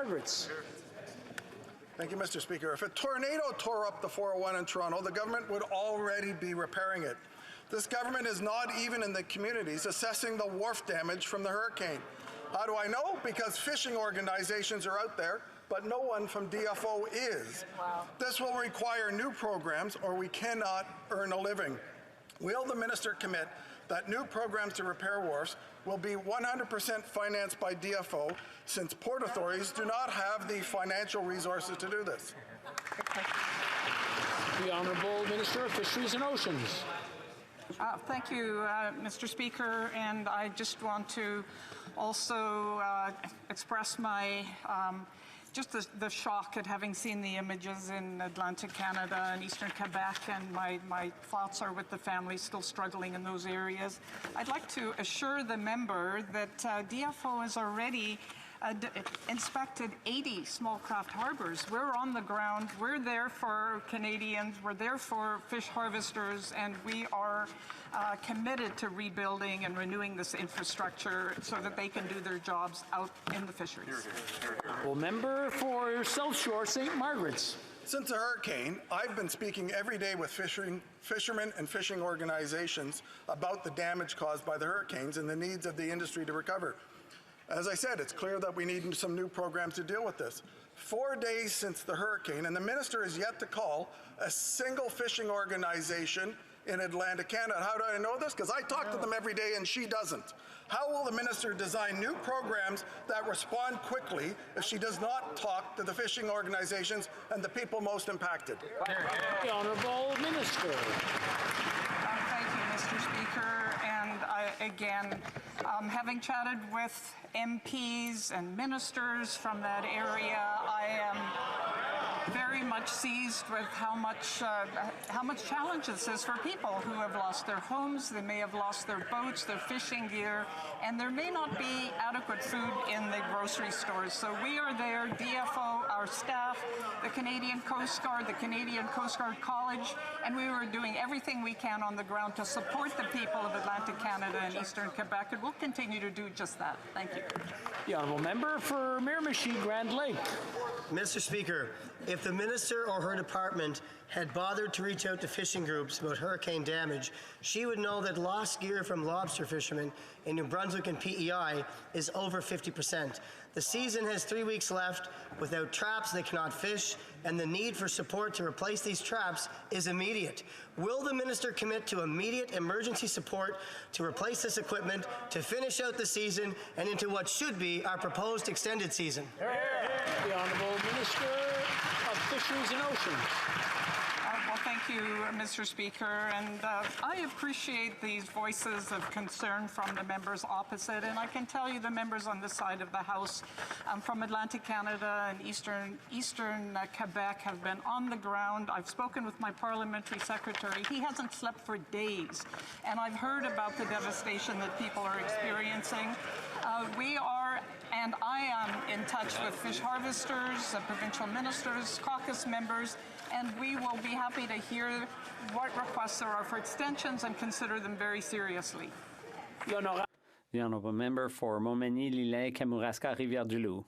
Margaret's. Thank you, Mr. Speaker. If a tornado tore up the 401 in Toronto, the government would already be repairing it. This government is not even in the communities assessing the wharf damage from the hurricane. How do I know? Because fishing organizations are out there, but no one from DFO is. Wow. This will require new programs or we cannot earn a living. Will the minister commit that new programs to repair wharfs will be 100% financed by DFO, since port authorities do not have the financial resources to do this? The Honourable Minister of Fisheries and Oceans. Thank you, Mr. Speaker, and I just want to also express my just the shock at having seen the images in Atlantic Canada and Eastern Quebec, and my thoughts are with the families still struggling in those areas. I'd like to assure the member that DFO has already inspected 80 small craft harbors. We're on the ground, we're there for Canadians, we're there for fish harvesters, and we are committed to rebuilding and renewing this infrastructure so that they can do their jobs out in the fisheries. Well, member for South Shore, St. Margaret's. Since the hurricane, I've been speaking every day with fishermen and fishing organizations about the damage caused by the hurricanes and the needs of the industry to recover. As I said, it's clear that we need some new programs to deal with this. 4 days since the hurricane, and the minister is yet to call a single fishing organization in Atlantic Canada. How do I know this? Because I talk to them every day and she doesn't. How will the minister design new programs that respond quickly if she does not talk to the fishing organizations and the people most impacted? The Honourable Minister. Thank you, Mr. Speaker. And again, having chatted with MPs and ministers from that area, I am very much seized with how much challenge this is for people who have lost their homes. They may have lost their boats, their fishing gear, and there may not be adequate food in the grocery stores. So we are there, DFO, our staff, the Canadian Coast Guard, the Canadian Coast Guard College, and we were doing everything we can on the ground to support the people of Atlantic Canada and Eastern Quebec, and we'll continue to do just that. Thank you. The Honourable Member for Miramichi Grand Lake. Mr. Speaker, if the minister or her department had bothered to reach out to fishing groups about hurricane damage, she would know that lost gear from lobster fishermen in New Brunswick and PEI is over 50%. The season has 3 weeks left. Without traps, they cannot fish, and the need for support to replace these traps is immediate. Will the minister commit to immediate emergency support to replace this equipment, to finish out the season and into what should be our proposed extended season? The Honourable Minister of Fisheries and Oceans. Well, thank you, Mr. Speaker, and I appreciate these voices of concern from the members opposite, and I can tell you the members on this side of the House from Atlantic Canada and Eastern Quebec have been on the ground. I've spoken with my parliamentary secretary. He hasn't slept for days, and I've heard about the devastation that people are experiencing. We are, and I am in touch with fish harvesters, provincial ministers, caucus members, and we will be happy to hear what requests there are for extensions and consider them very seriously. The Honourable Member for Montmagny, Lillet, Kamouraska, Rivière-du-Loup.